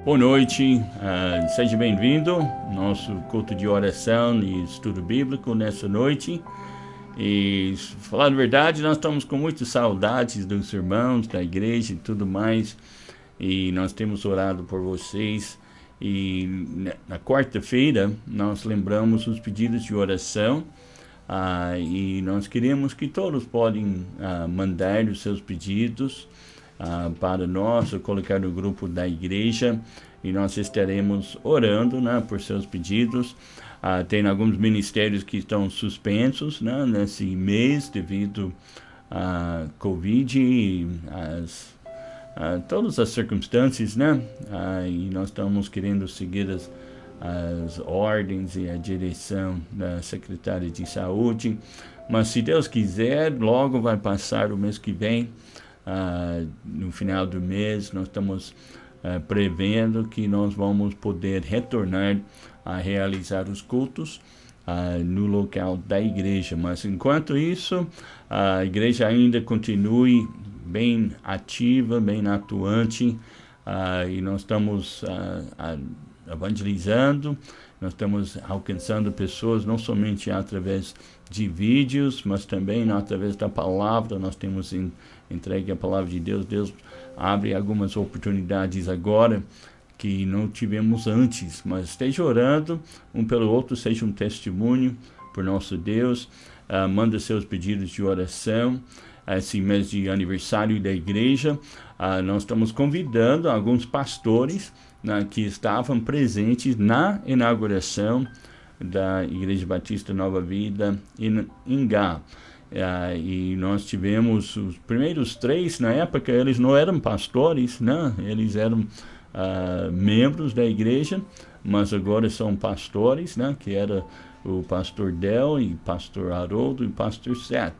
Boa noite, seja bem-vindo ao nosso culto de oração e estudo bíblico nessa noite. E, falar a verdade, nós estamos com muitas saudades dos irmãos, da igreja e tudo mais. E nós temos orado por vocês. E na quarta-feira nós lembramos os pedidos de oração. E nós queremos que todos podem mandar os seus pedidos para nós, ou colocar no grupo da igreja, e nós estaremos orando, né, por seus pedidos. Tem alguns ministérios que estão suspensos, né, nesse mês devido à Covid e todas as circunstâncias, né? E nós estamos querendo seguir as ordens e a direção da Secretaria de Saúde, mas se Deus quiser, logo vai passar o mês que vem. No final do mês nós estamos prevendo que nós vamos poder retornar a realizar os cultos no local da igreja, mas enquanto isso a igreja ainda continue bem ativa, bem atuante, e nós estamos evangelizando, nós estamos alcançando pessoas não somente através de vídeos, mas também através da palavra. Nós temos entregue a palavra de Deus. Deus abre algumas oportunidades agora que não tivemos antes, mas esteja orando um pelo outro, seja um testemunho por nosso Deus. Manda seus pedidos de oração. Esse mês de aniversário da igreja, nós estamos convidando alguns pastores, né, que estavam presentes na inauguração da Igreja Batista Nova Vida em Ingá. E nós tivemos os primeiros 3, na época eles não eram pastores, né? Eles eram membros da igreja, mas agora são pastores, né? Que era o pastor Del, e pastor Haroldo e pastor Seth.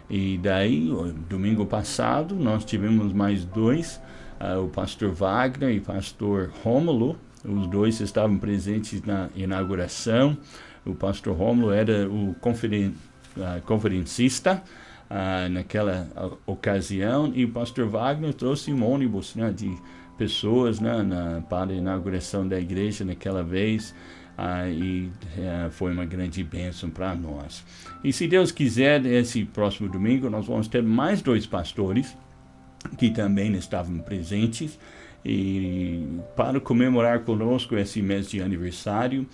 E daí, domingo passado, nós tivemos mais 2, o pastor Wagner e o pastor Rômulo. Os 2 estavam presentes na inauguração. O pastor Rômulo era o conferencista naquela ocasião, e o pastor Wagner trouxe um ônibus, né, de pessoas, né, para a inauguração da igreja naquela vez. Foi uma grande bênção para nós. E se Deus quiser, esse próximo domingo nós vamos ter mais 2 pastores que também estavam presentes, e para comemorar conosco esse mês de aniversário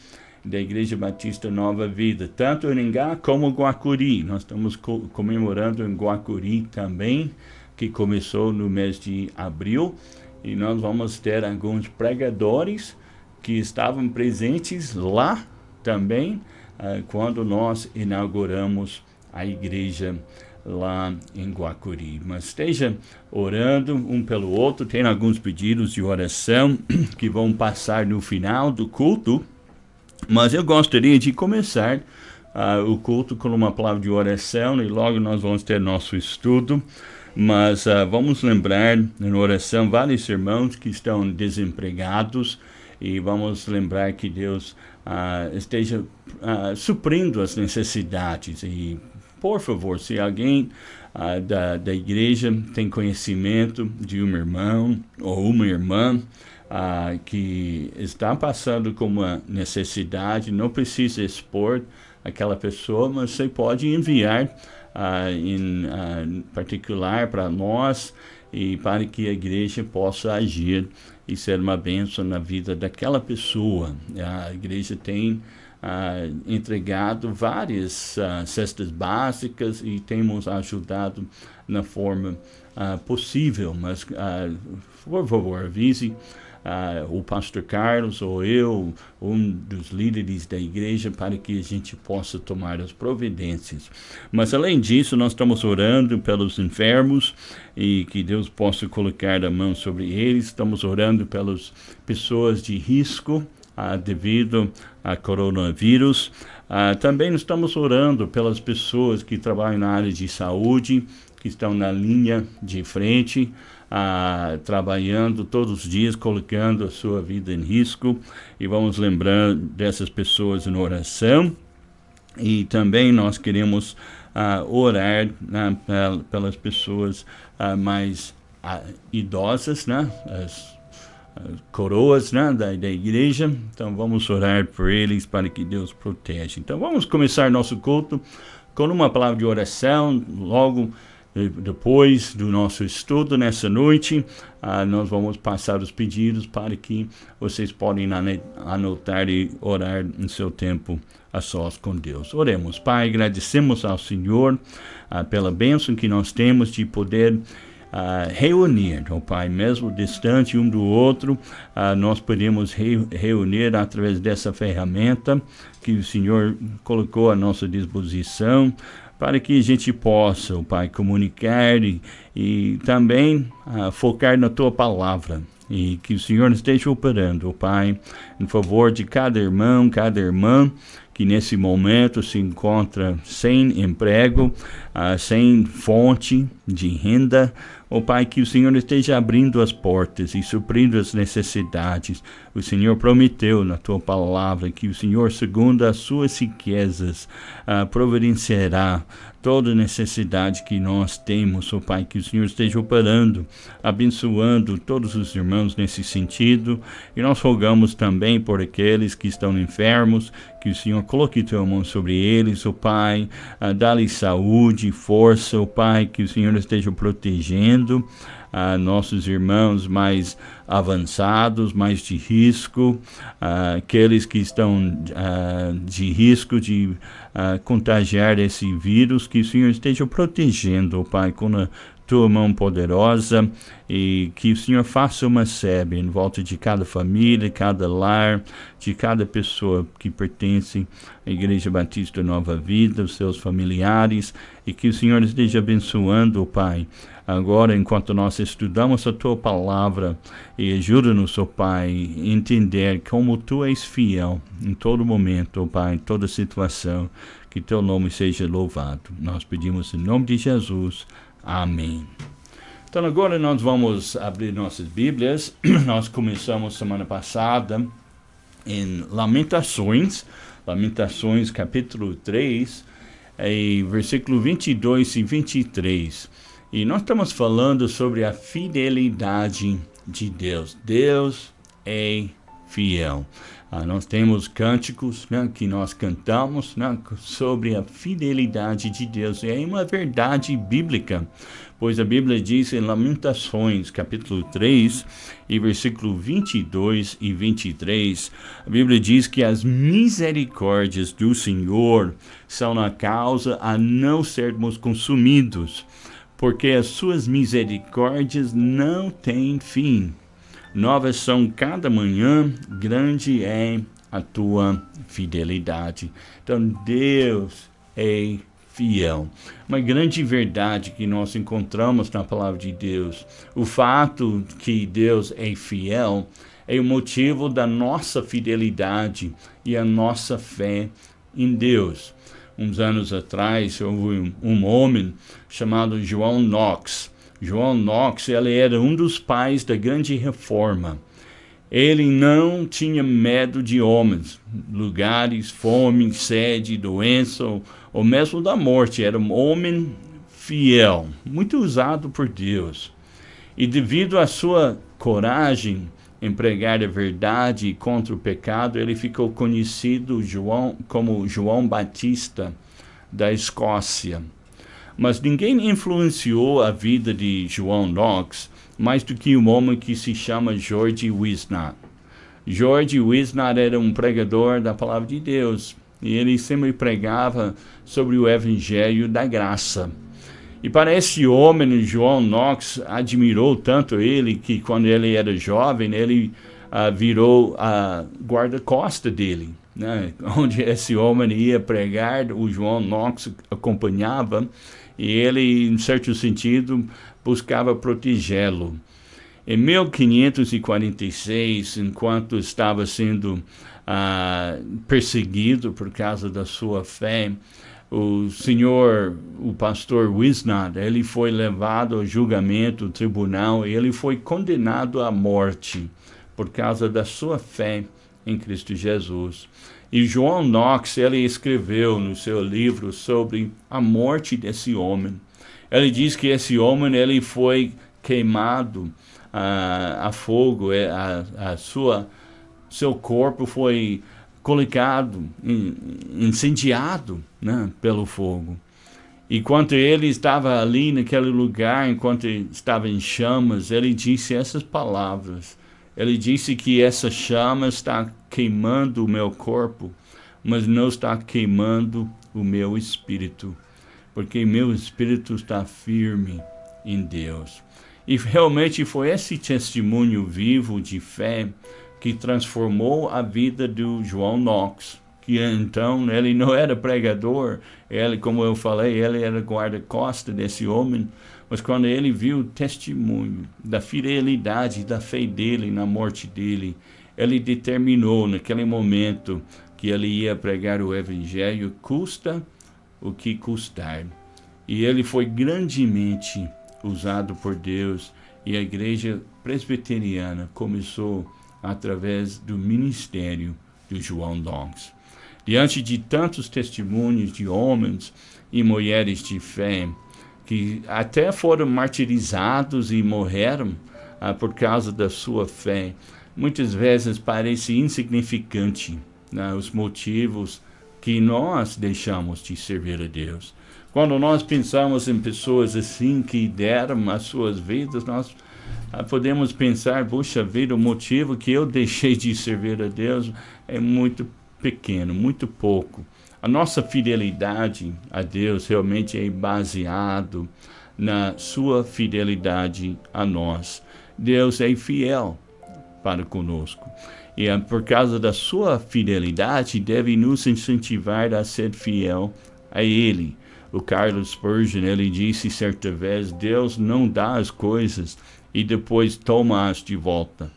da Igreja Batista Nova Vida, tanto em Ingá como Guacuri. Nós estamos comemorando em Guacuri também, que começou no mês de abril, e nós vamos ter alguns pregadores que estavam presentes lá também, quando nós inauguramos a igreja lá em Guacuri. Mas esteja orando um pelo outro. Tem alguns pedidos de oração que vão passar no final do culto, mas eu gostaria de começar o culto com uma palavra de oração, e logo nós vamos ter nosso estudo. Mas vamos lembrar na oração vários irmãos que estão desempregados, e vamos lembrar que Deus esteja suprindo as necessidades. E, por favor, se alguém da igreja tem conhecimento de um irmão ou uma irmã que está passando com uma necessidade, não precisa expor aquela pessoa, mas você pode enviar em particular para nós, e para que a igreja possa agir e ser uma bênção na vida daquela pessoa. A igreja tem entregado várias cestas básicas e temos ajudado na forma possível, mas por favor, avise o pastor Carlos ou eu, um dos líderes da igreja, para que a gente possa tomar as providências. Mas além disso, nós estamos orando pelos enfermos, e que Deus possa colocar a mão sobre eles. Estamos orando pelas pessoas de risco devido a coronavírus. Também estamos orando pelas pessoas que trabalham na área de saúde, que estão na linha de frente, trabalhando todos os dias, colocando a sua vida em risco, e vamos lembrar dessas pessoas em oração. E também nós queremos orar pelas pessoas mais idosas, né? coroas, né, da igreja. Então vamos orar por eles para que Deus proteja. Então vamos começar nosso culto com uma palavra de oração. Logo depois do nosso estudo nessa noite, nós vamos passar os pedidos para que vocês podem anotar e orar em seu tempo a sós com Deus. Oremos. Pai, agradecemos ao Senhor pela bênção que nós temos de poder reunir, oh Pai, mesmo distante um do outro, nós podemos reunir através dessa ferramenta que o Senhor colocou à nossa disposição, para que a gente possa, oh Pai, comunicar e também focar na Tua Palavra. E que o Senhor esteja operando, oh Pai, em favor de cada irmão, cada irmã, que nesse momento se encontra sem emprego, sem fonte de renda. Ó Pai, que o Senhor esteja abrindo as portas e suprindo as necessidades. O Senhor prometeu na Tua Palavra que o Senhor, segundo as Suas riquezas, providenciará toda necessidade que nós temos. Ó Pai, que o Senhor esteja operando, abençoando todos os irmãos nesse sentido. E nós rogamos também por aqueles que estão enfermos, que o Senhor coloque Tua mão sobre eles, ó Pai, dá-lhes saúde, força, ó Pai, que o Senhor esteja protegendo nossos irmãos mais avançados, mais de risco, aqueles que estão de risco de contagiar esse vírus, que o Senhor esteja protegendo, ó Pai, com a Tua mão poderosa, e que o Senhor faça uma sebe em volta de cada família, cada lar, de cada pessoa que pertence à Igreja Batista Nova Vida, os seus familiares, e que o Senhor esteja abençoando, ó Pai, agora enquanto nós estudamos a Tua Palavra, e ajuda-nos, ó Pai, a entender como Tu és fiel em todo momento, ó Pai, em toda situação. Que Teu nome seja louvado. Nós pedimos em nome de Jesus. Amém. Então agora nós vamos abrir nossas Bíblias. Nós começamos semana passada em Lamentações capítulo 3, versículo 22 e 23. E nós estamos falando sobre a fidelidade de Deus. Deus é fiel. Nós temos cânticos, né, que nós cantamos, né, sobre a fidelidade de Deus. E é uma verdade bíblica, pois a Bíblia diz em Lamentações, capítulo 3, e versículo 22 e 23, a Bíblia diz que as misericórdias do Senhor são a causa a não sermos consumidos, porque as suas misericórdias não têm fim. Novas são cada manhã, grande é a tua fidelidade. Então, Deus é fiel. Uma grande verdade que nós encontramos na palavra de Deus. O fato que Deus é fiel é o motivo da nossa fidelidade e a nossa fé em Deus. Uns anos atrás, houve um homem chamado John Knox. John Knox, ele era um dos pais da grande reforma. Ele não tinha medo de homens, lugares, fome, sede, doença ou mesmo da morte. Era um homem fiel, muito usado por Deus. E devido à sua coragem em pregar a verdade contra o pecado, ele ficou conhecido como João Batista da Escócia. Mas ninguém influenciou a vida de John Knox mais do que um homem que se chama George Wisnat. George Wisnat era um pregador da palavra de Deus, e ele sempre pregava sobre o evangelho da graça. E para esse homem, John Knox admirou tanto ele que quando ele era jovem, ele virou a guarda-costa dele, né? Onde esse homem ia pregar, o John Knox acompanhava, e ele, em certo sentido, buscava protegê-lo. Em 1546, enquanto estava sendo perseguido por causa da sua fé, o pastor Wisnat, ele foi levado ao julgamento, ao tribunal, e ele foi condenado à morte por causa da sua fé em Cristo Jesus. E John Knox, ele escreveu no seu livro sobre a morte desse homem. Ele diz que esse homem, ele foi queimado a fogo, seu corpo foi colocado, incendiado, né, pelo fogo. Enquanto ele estava ali naquele lugar, enquanto estava em chamas, ele disse essas palavras. Ele disse que essa chama está queimando o meu corpo, mas não está queimando o meu espírito, porque meu espírito está firme em Deus. E realmente foi esse testemunho vivo de fé que transformou a vida do João Knox, que então ele não era pregador, ele, como eu falei, ele era guarda-costas desse homem, mas quando ele viu o testemunho da fidelidade, da fé dele na morte dele, ele determinou naquele momento que ele ia pregar o evangelho, custa o que custar. E ele foi grandemente usado por Deus, e a igreja presbiteriana começou através do ministério do João Knox. Diante de tantos testemunhos de homens e mulheres de fé, que até foram martirizados e morreram por causa da sua fé, muitas vezes parece insignificante, né, os motivos que nós deixamos de servir a Deus. Quando nós pensamos em pessoas assim que deram as suas vidas, nós podemos pensar, puxa vida, o motivo que eu deixei de servir a Deus é muito pequeno, muito pouco. A nossa fidelidade a Deus realmente é baseado na sua fidelidade a nós. Deus é fiel para conosco. E por causa da sua fidelidade, deve nos incentivar a ser fiel a Ele. O Carlos Spurgeon, ele disse certa vez, Deus não dá as coisas e depois toma-as de volta.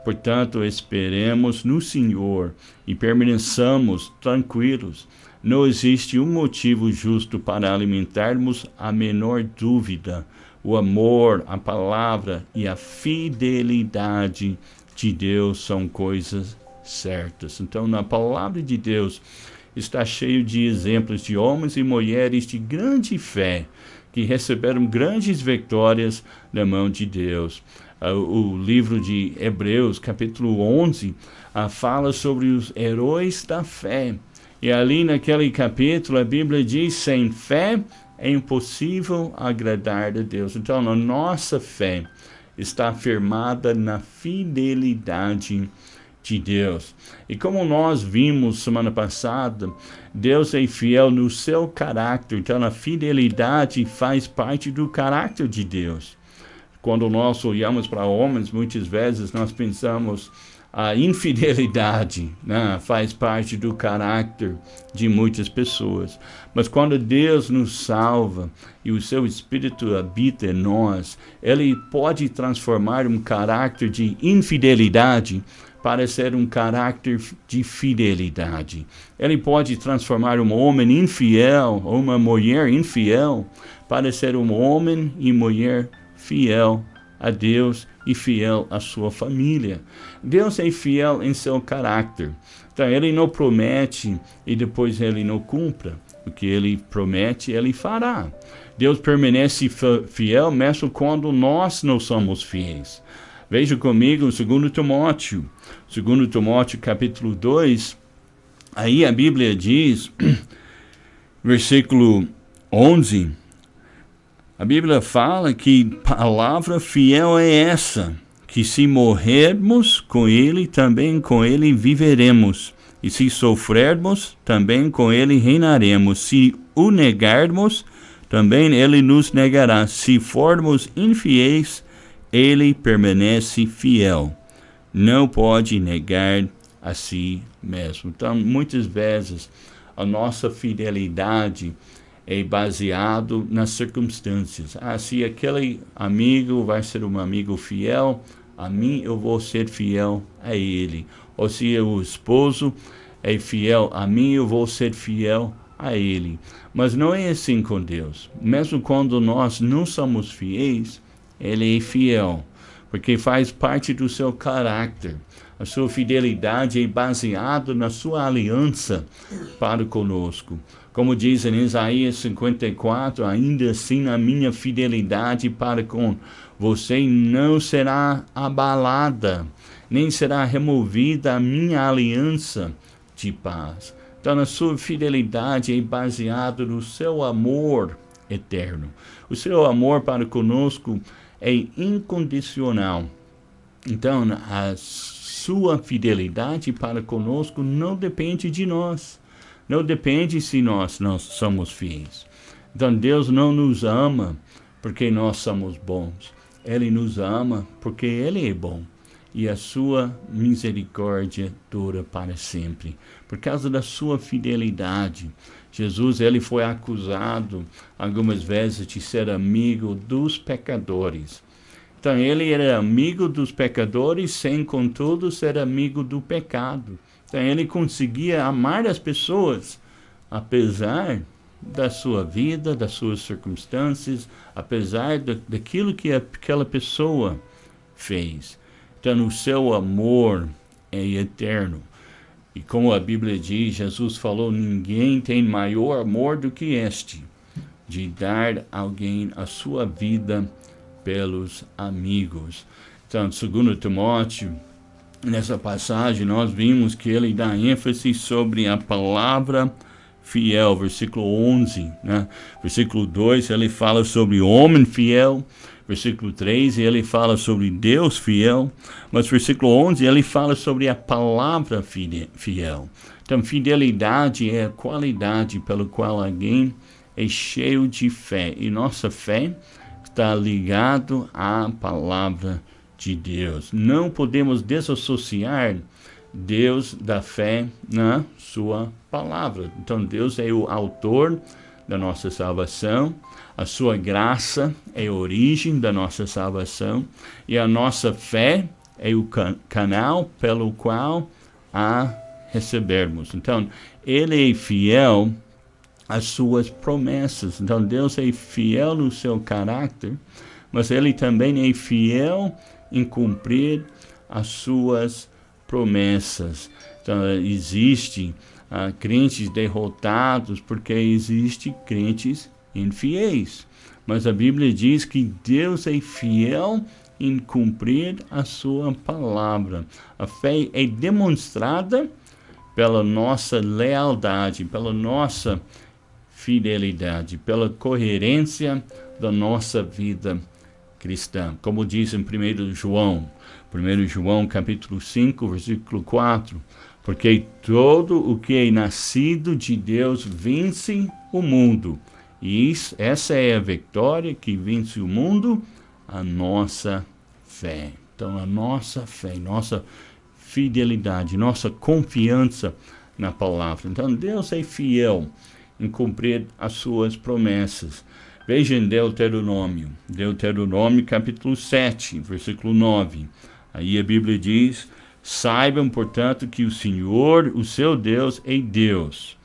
Portanto, esperemos no Senhor e permaneçamos tranquilos. Não existe um motivo justo para alimentarmos a menor dúvida. O amor, a palavra e a fidelidade de Deus são coisas certas. Então, na palavra de Deus está cheio de exemplos de homens e mulheres de grande fé que receberam grandes vitórias da mão de Deus. O livro de Hebreus, capítulo 11, fala sobre os heróis da fé. E ali naquele capítulo a Bíblia diz, sem fé é impossível agradar a Deus. Então a nossa fé está firmada na fidelidade de Deus. E como nós vimos semana passada, Deus é fiel no seu caráter. Então a fidelidade faz parte do caráter de Deus. Quando nós olhamos para homens, muitas vezes nós pensamos a infidelidade, né, faz parte do caráter de muitas pessoas. Mas quando Deus nos salva e o seu Espírito habita em nós, Ele pode transformar um caráter de infidelidade para ser um caráter de fidelidade. Ele pode transformar um homem infiel ou uma mulher infiel para ser um homem e mulher fiel a Deus e fiel à sua família. Deus é fiel em seu caráter. Então, Ele não promete e depois Ele não cumpre. O que Ele promete, Ele fará. Deus permanece fiel mesmo quando nós não somos fiéis. Veja comigo 2 Timóteo. 2 Timóteo capítulo 2. Aí a Bíblia diz, versículo 11... A Bíblia fala que palavra fiel é essa, que se morrermos com Ele, também com Ele viveremos. E se sofrermos, também com Ele reinaremos. Se o negarmos, também Ele nos negará. Se formos infiéis, Ele permanece fiel. Não pode negar a si mesmo. Então, muitas vezes, a nossa fidelidade é baseado nas circunstâncias. Se aquele amigo vai ser um amigo fiel, a mim eu vou ser fiel a ele. Ou se o esposo é fiel a mim, eu vou ser fiel a ele. Mas não é assim com Deus. Mesmo quando nós não somos fiéis, Ele é fiel, porque faz parte do seu caráter. A sua fidelidade é baseada na sua aliança para conosco. Como diz em Isaías 54, ainda assim a minha fidelidade para com você não será abalada, nem será removida a minha aliança de paz. Então a sua fidelidade é baseada no seu amor eterno. O seu amor para conosco é incondicional. Então a sua fidelidade para conosco não depende de nós. Não depende se nós não somos fiéis. Então Deus não nos ama porque nós somos bons. Ele nos ama porque Ele é bom. E a sua misericórdia dura para sempre. Por causa da sua fidelidade. Jesus, ele foi acusado algumas vezes de ser amigo dos pecadores. Então ele era amigo dos pecadores sem, contudo, ser amigo do pecado. Então ele conseguia amar as pessoas, apesar da sua vida, das suas circunstâncias, apesar daquilo que aquela pessoa fez. Então o seu amor é eterno. E como a Bíblia diz, Jesus falou, ninguém tem maior amor do que este, de dar a alguém a sua vida pelos amigos. Então, segundo Timóteo, nessa passagem nós vimos que ele dá ênfase sobre a palavra fiel, versículo 11, né? Versículo 2, ele fala sobre homem fiel. Versículo 3, ele fala sobre Deus fiel. Mas versículo 11, ele fala sobre a palavra fiel. Então, fidelidade é a qualidade pela qual alguém é cheio de fé. E nossa fé está ligada à palavra de Deus. Não podemos desassociar Deus da fé na sua palavra. Então, Deus é o autor da nossa salvação. A sua graça é a origem da nossa salvação e a nossa fé é o canal pelo qual a recebermos. Então, ele é fiel às suas promessas. Então, Deus é fiel no seu caráter, mas ele também é fiel em cumprir as suas promessas. Então, existe crentes derrotados porque existem crentes infiéis. Mas a Bíblia diz que Deus é fiel em cumprir a sua palavra. A fé é demonstrada pela nossa lealdade, pela nossa fidelidade, pela coerência da nossa vida cristã. Como diz em 1 João capítulo 5, versículo 4, porque todo o que é nascido de Deus vence o mundo. E essa é a vitória que vence o mundo, a nossa fé. Então, a nossa fé, nossa fidelidade, nossa confiança na palavra. Então, Deus é fiel em cumprir as suas promessas. Veja em Deuteronômio capítulo 7, versículo 9. Aí a Bíblia diz, saibam, portanto, que o Senhor, o seu Deus, é Deus.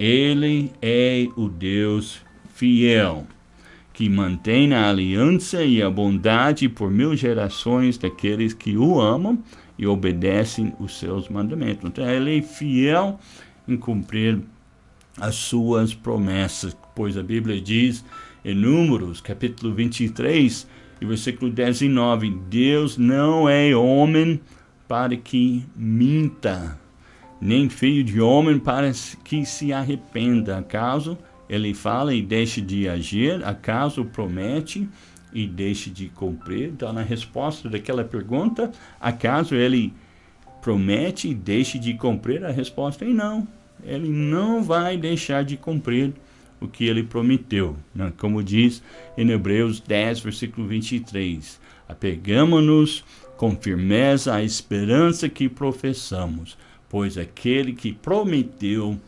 Ele é o Deus fiel, que mantém a aliança e a bondade por 1000 gerações daqueles que o amam e obedecem os seus mandamentos. Então, ele é fiel em cumprir as suas promessas, pois a Bíblia diz em Números, capítulo 23, e versículo 19, Deus não é homem para que minta, nem filho de homem para que se arrependa. Acaso ele fala e deixa de agir? Acaso promete e deixa de cumprir? Então, na resposta daquela pergunta, acaso ele promete e deixa de cumprir? A resposta é não. Ele não vai deixar de cumprir o que ele prometeu, né? Como diz em Hebreus 10, versículo 23. Apegamo-nos com firmeza à esperança que professamos, pois aquele que prometeu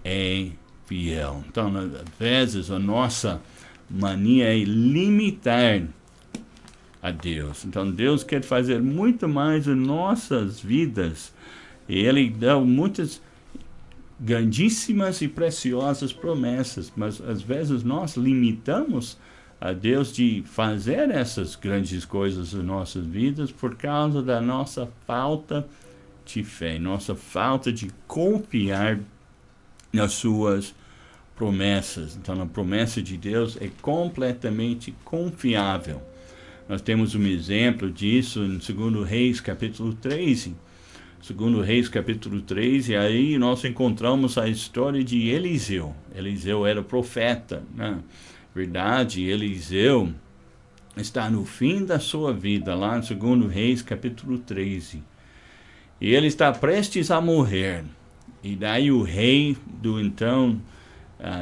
é fiel. Então, às vezes, a nossa mania é limitar a Deus. Então, Deus quer fazer muito mais em nossas vidas. E Ele dá muitas grandíssimas e preciosas promessas, mas às vezes nós limitamos a Deus de fazer essas grandes coisas em nossas vidas por causa da nossa falta de fé, nossa falta de confiar nas suas promessas. Então, a promessa de Deus é completamente confiável. Nós temos um exemplo disso em 2 Reis, capítulo 13. 2 Reis, capítulo 3, e aí nós encontramos a história de Eliseu. Eliseu era profeta, né? Verdade, Eliseu está no fim da sua vida, lá em 2 Reis, capítulo 13. E ele está prestes a morrer. E daí o rei do então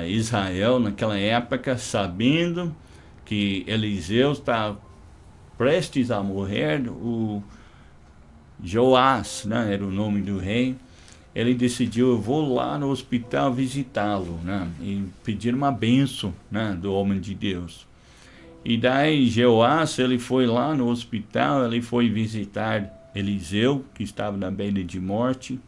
Israel, naquela época, sabendo que Eliseu está prestes a morrer, o Joás, né, era o nome do rei, ele decidiu, eu vou lá no hospital visitá-lo, né, e pedir uma bênção, né, do homem de Deus. E daí Joás, ele foi lá no hospital, ele foi visitar Eliseu, que estava na beira de morte,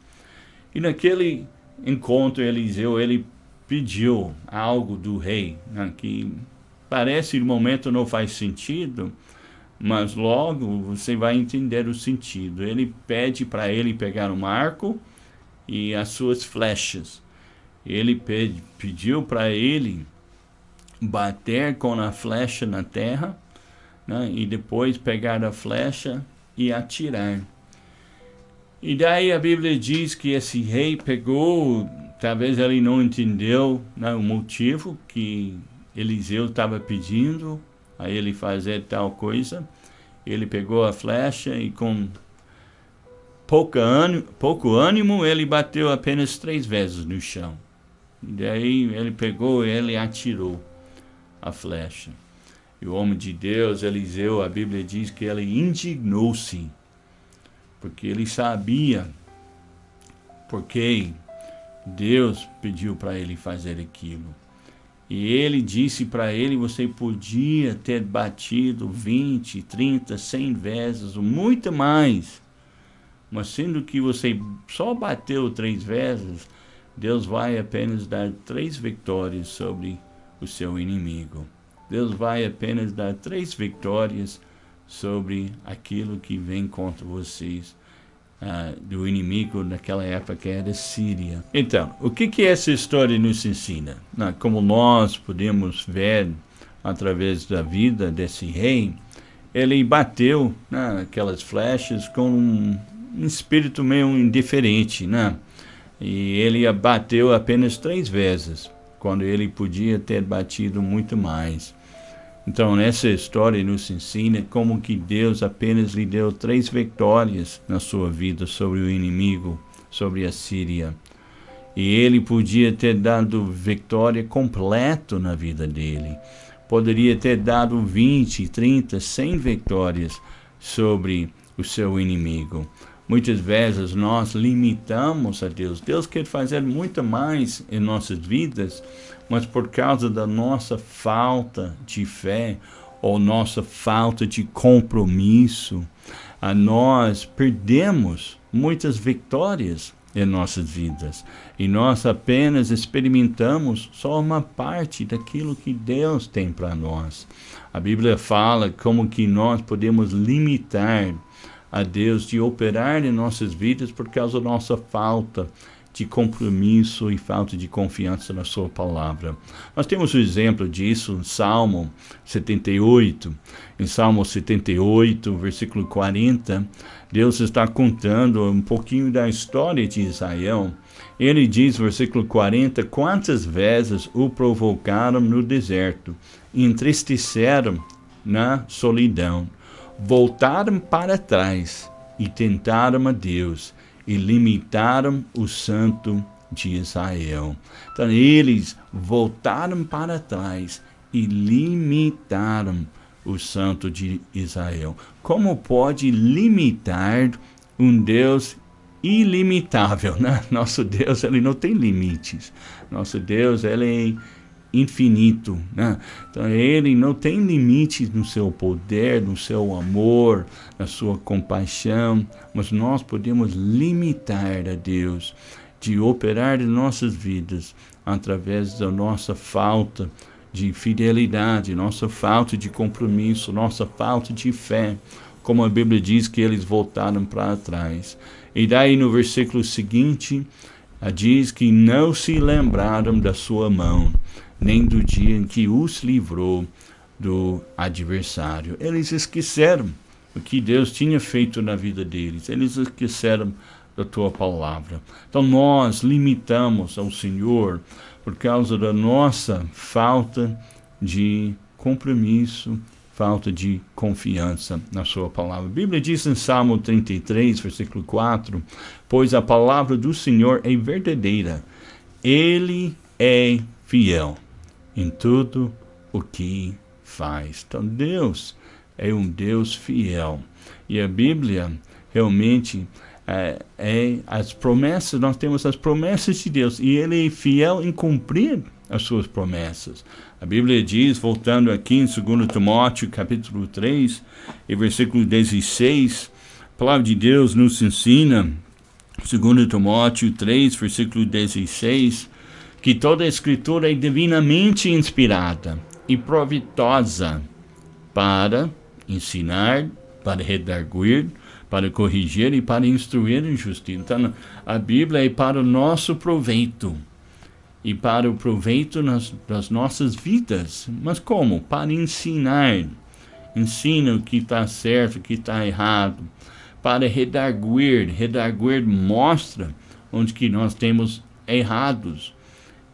e naquele encontro Eliseu, ele pediu algo do rei, né, que parece no momento não faz sentido, mas logo você vai entender o sentido. Ele pede para ele pegar um arco e as suas flechas. Ele pediu para ele bater com a flecha na terra, né, e depois pegar a flecha e atirar. E daí a Bíblia diz que esse rei pegou, talvez ele não entendeu, né, o motivo que Eliseu estava pedindo a ele fazer tal coisa. Ele pegou a flecha e com pouco ânimo ele bateu apenas 3 vezes no chão. E daí ele pegou, ele atirou a flecha. E o homem de Deus, Eliseu, a Bíblia diz que ele indignou-se, porque ele sabia porque Deus pediu para ele fazer aquilo. E ele disse para ele, você podia ter batido 20, 30, 100 vezes, ou muito mais. Mas sendo que você só bateu 3 vezes, Deus vai apenas dar 3 vitórias sobre o seu inimigo. Deus vai apenas dar 3 vitórias sobre aquilo que vem contra vocês. Do inimigo naquela época, que era a Síria. Então, o que essa história nos ensina? Como nós podemos ver através da vida desse rei, ele bateu, né, aquelas flechas com um espírito meio indiferente, né? E ele bateu apenas 3 vezes, quando ele podia ter batido muito mais. Então, essa história nos ensina como que Deus apenas lhe deu 3 vitórias na sua vida sobre o inimigo, sobre a Síria. E ele podia ter dado vitória completa na vida dele. Poderia ter dado 20, 30, 100 vitórias sobre o seu inimigo. Muitas vezes nós limitamos a Deus. Deus quer fazer muito mais em nossas vidas, mas por causa da nossa falta de fé ou nossa falta de compromisso, nós perdemos muitas vitórias em nossas vidas. E nós apenas experimentamos só uma parte daquilo que Deus tem para nós. A Bíblia fala como que nós podemos limitar a Deus de operar em nossas vidas por causa da nossa falta de compromisso e falta de confiança na sua palavra. Nós temos um exemplo disso em Salmo 78. Em Salmo 78, versículo 40, Deus está contando um pouquinho da história de Israel. Ele diz, versículo 40, quantas vezes o provocaram no deserto, e entristeceram na solidão. Voltaram para trás e tentaram a Deus e limitaram o Santo de Israel. Então eles voltaram para trás e limitaram o Santo de Israel. Como pode limitar um Deus ilimitável, né? Nosso Deus, ele não tem limites. Nosso Deus, ele é infinito, né? Então ele não tem limites no seu poder, no seu amor, na sua compaixão, mas nós podemos limitar a Deus de operar em nossas vidas através da nossa falta de fidelidade, nossa falta de compromisso, nossa falta de fé, como a Bíblia diz que eles voltaram para trás. E daí no versículo seguinte, diz que não se lembraram da sua mão, nem do dia em que os livrou do adversário. Eles esqueceram o que Deus tinha feito na vida deles. Eles esqueceram da tua palavra. Então nós limitamos ao Senhor por causa da nossa falta de compromisso, falta de confiança na sua palavra. A Bíblia diz em Salmo 33, versículo 4, pois a palavra do Senhor é verdadeira, Ele é fiel em tudo o que faz. Então Deus é um Deus fiel. E a Bíblia realmente as promessas, nós temos as promessas de Deus, e Ele é fiel em cumprir as suas promessas. A Bíblia diz, voltando aqui em 2 Timóteo, capítulo 3, e versículo 16, a palavra de Deus nos ensina, 2 Timóteo 3, versículo 16, que toda a Escritura é divinamente inspirada e proveitosa para ensinar, para redarguir, para corrigir e para instruir em justiça. Então, a Bíblia é para o nosso proveito e para o proveito das nossas vidas. Mas como? Para ensinar. Ensina o que está certo, o que está errado. Para redarguir. Redarguir mostra onde que nós temos errados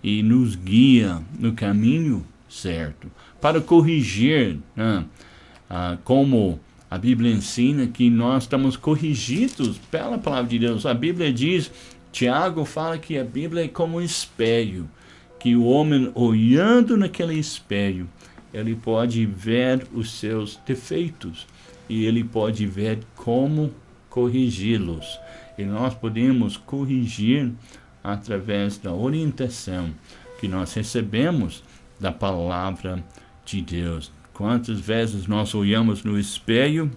e nos guia no caminho certo. Para corrigir, né? Como a Bíblia ensina que nós estamos corrigidos pela palavra de Deus. A Bíblia diz, Tiago fala que a Bíblia é como um espelho, que o homem olhando naquele espelho, ele pode ver os seus defeitos e ele pode ver como corrigi-los. E nós podemos corrigir através da orientação que nós recebemos da palavra de Deus. Quantas vezes nós olhamos no espelho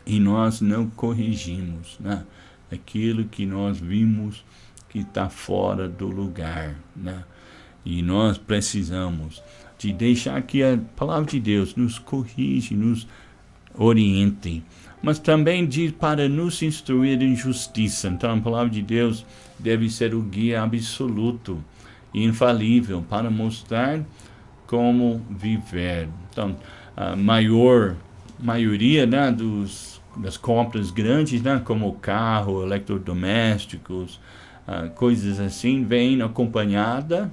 e nós não corrigimos, né? Aquilo que nós vimos que está fora do lugar, né? E nós precisamos de deixar que a palavra de Deus nos corrige, nos oriente, mas também diz para nos instruir em justiça. Então a palavra de Deus deve ser o guia absoluto e infalível para mostrar como viver. Então, a maioria, né, das compras grandes, né, como carro, eletrodomésticos, coisas assim, vem acompanhada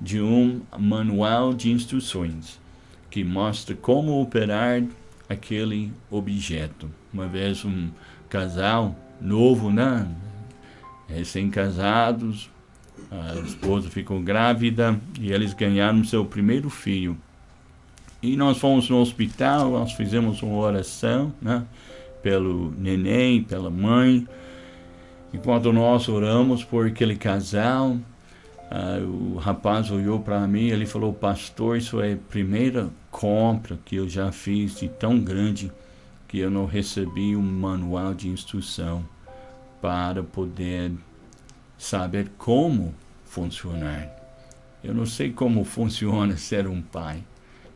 de um manual de instruções que mostra como operar aquele objeto. Uma vez um casal novo, né, recém-casados, a esposa ficou grávida e eles ganharam seu primeiro filho. E nós fomos no hospital, nós fizemos uma oração, né, pelo neném, pela mãe. Enquanto nós oramos por aquele casal, o rapaz olhou para mim e ele falou, pastor, isso é a primeira compra que eu já fiz de tão grande que eu não recebi um manual de instrução para poder saber como funcionar. Eu não sei como funciona ser um pai.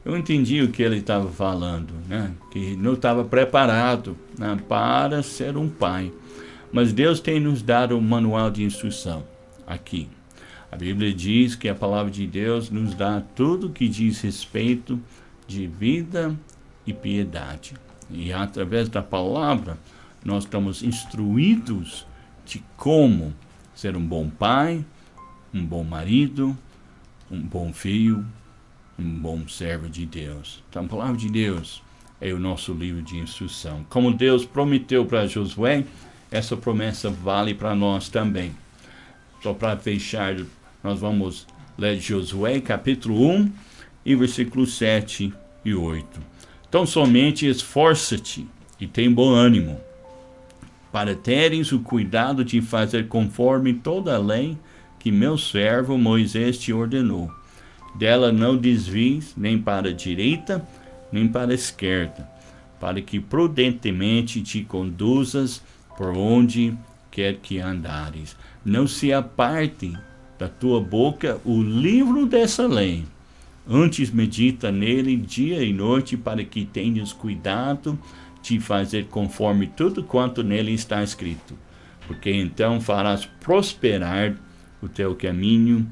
Eu entendi o que ele estava falando, né? Que não estava preparado, né, para ser um pai. Mas Deus tem nos dado um manual de instrução aqui. A Bíblia diz que a palavra de Deus nos dá tudo que diz respeito de vida e piedade. E através da palavra, nós estamos instruídos de como ser um bom pai, um bom marido, um bom filho, um bom servo de Deus. Então, a palavra de Deus é o nosso livro de instrução. Como Deus prometeu para Josué, essa promessa vale para nós também. Só para fechar, nós vamos ler Josué, capítulo 1, e versículos 7 e 8. Então, somente esforça-te e tem bom ânimo, para teres o cuidado de fazer conforme toda a lei que meu servo Moisés te ordenou. Dela não desvies nem para a direita, nem para a esquerda, para que prudentemente te conduzas por onde quer que andares. Não se aparte da tua boca o livro dessa lei. Antes medita nele dia e noite, para que tenhas cuidado de fazer conforme tudo quanto nele está escrito. porque então farás prosperar o teu caminho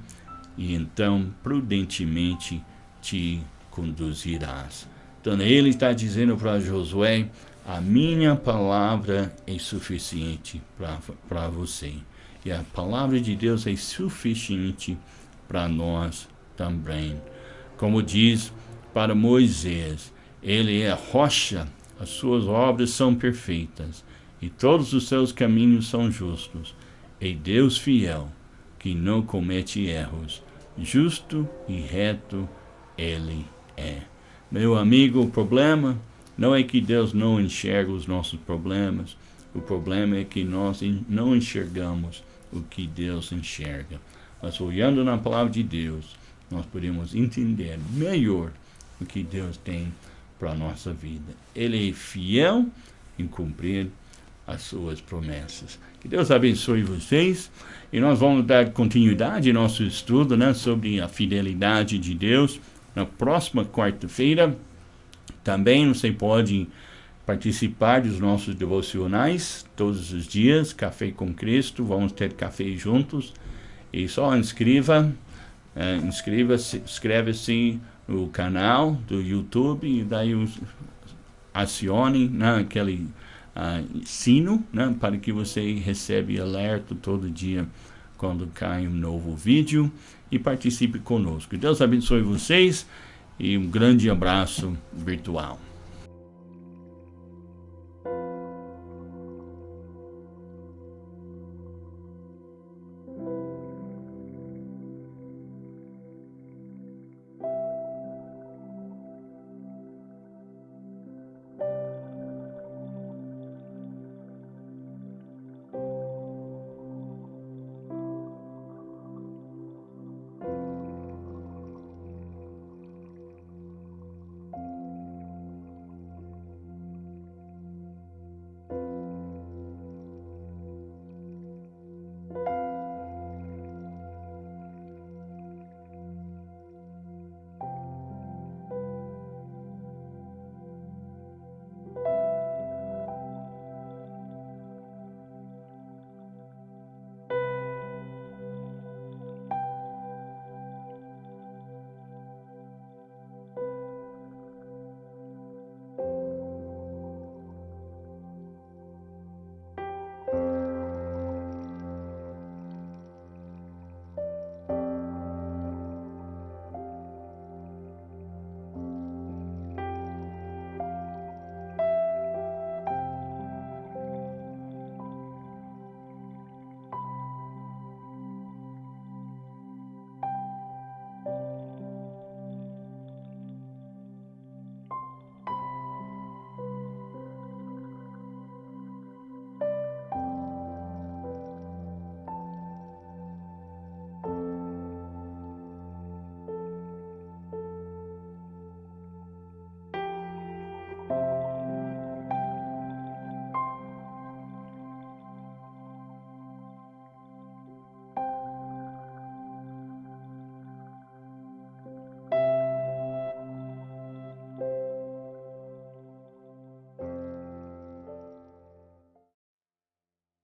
e então prudentemente te conduzirás. Então ele está dizendo para Josué: a minha palavra é suficiente para você. E a palavra de Deus é suficiente para nós também. Como diz para Moisés, ele é a rocha, as suas obras são perfeitas e todos os seus caminhos são justos. É Deus fiel, que não comete erros, justo e reto ele é. Meu amigo, o problema não é que Deus não enxerga os nossos problemas, o problema é que nós não enxergamos o que Deus enxerga. Mas olhando na palavra de Deus, nós podemos entender melhor o que Deus tem para a nossa vida. Ele é fiel em cumprir as suas promessas. Que Deus abençoe vocês. E nós vamos dar continuidade ao nosso estudo, né, sobre a fidelidade de Deus na próxima quarta-feira. Também você pode participar dos nossos devocionais todos os dias, Café com Cristo. Vamos ter café juntos. E só inscreva-se no canal do YouTube e daí acione, né, aquele sino, né, para que você receba alerta todo dia quando cai um novo vídeo, e participe conosco. Deus abençoe vocês e um grande abraço virtual.